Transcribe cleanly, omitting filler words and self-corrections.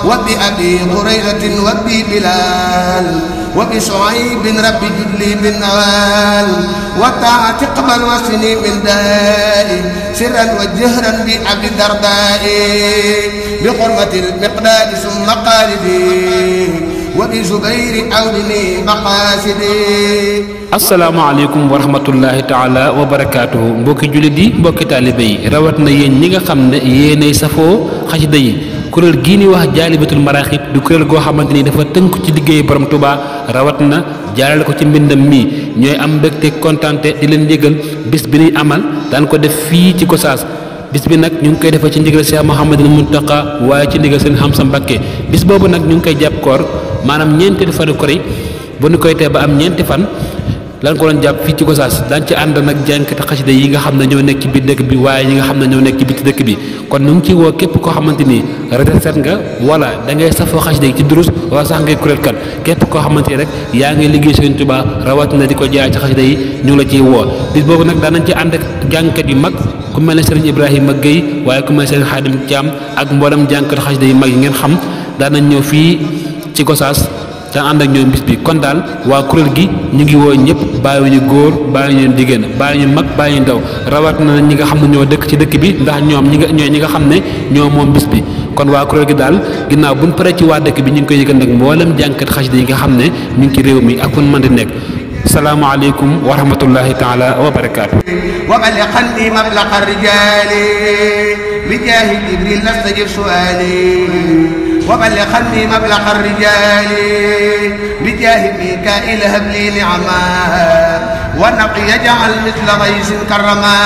وبأبي هريرة وبي بلال وبشعيب رب جدلي بالنوال وطاعة اقبل وسني من دائي سرا وجهرا بأبي الدرداء بحرمة المقداد ثم قالدي وبزبير أولني مقاصدي. asalaamaaleykum wa rahmatullahi taala wa barakaatuhu mbokki jullit yi mbokki taalibe yi rawat na yéen ñi nga xam ne yéenay safoo xasida yi kuréel gii ni wax jaalibatul maraaxib du kuréel goo xamante ni dafa tënk ci liggéey borom Tuubaa rawat na jaarale ko ci mbindam mi ñooy am mbégte kontante di leen yëgal bis bi ñuy amal daan ko def fii ci Gossas bis bi nag ñu ngi koy defee ci ndigal Cheikh Mouhamadul Mountakha waaye ci ndigal seen Hamza Mbacké bis boobu nag ñu ngi koy jàpp koor maanaam ñeenti fanu kori bu ñu koy tee ba am ñeenti fan lan ko doon jàpp fii ci Gossas daan ci ànd nag jànkati xasida yi nga xam ne ñoo nekk ci biir dëkk bi waaye ñi nga xam ne ñoo nekk ci biti dëkk bi kon ñu ngi ciy woo képp koo xamante ni retraite nga wala da ngay safoo xasida yi ci durus wala sax ngay kuréel kat képp koo xamante ni rek yaa ngi liggéey Sëriñ Tuubaa rawat na di ko jaay ci xasida yi ñu ngi la ciy woo bis boobu nag daanañ ci ànd ak jàngkat yu mag ku mel ne Sëriñ Ibrahima Gueye waaye ku mel ne Sëriñ Xaadim Thiam ak mboolem jàngkat xasida yu mag yi ngeen xam daanañ ñëw fii ci Gossas ca ànd ak ñoom bis bi kon daal waa kuréel gi ñu ngi woo ñëpp bàyyiwuñu góor bàyyiwuñu jigéen bàyyiwuñu mag bàyyiwuñu ndaw rawat na ñi nga xam ne ñoo dëkk ci dëkk bi ndax ñoom ñooy ñi nga xam ne ñoo moom bis bi kon waa kuréel gi daal ginnaaw buñ paree ci waa dëkk bi ñu ngi koy yëgal nag mboolem jànkat xasida yi nga xam ne ñu ngi ci réew mi ak fu ñu mën di nekk salaamaaleykum wa rahmatullahi taala wa barakaatu. وبلغني مبلغ الرجال بجاه جبريل نستجب سؤالي وبلغني مبلغ الرجال بجاه ميكائيل هب لي نعما ونقي يجعل مثل غيث كرما.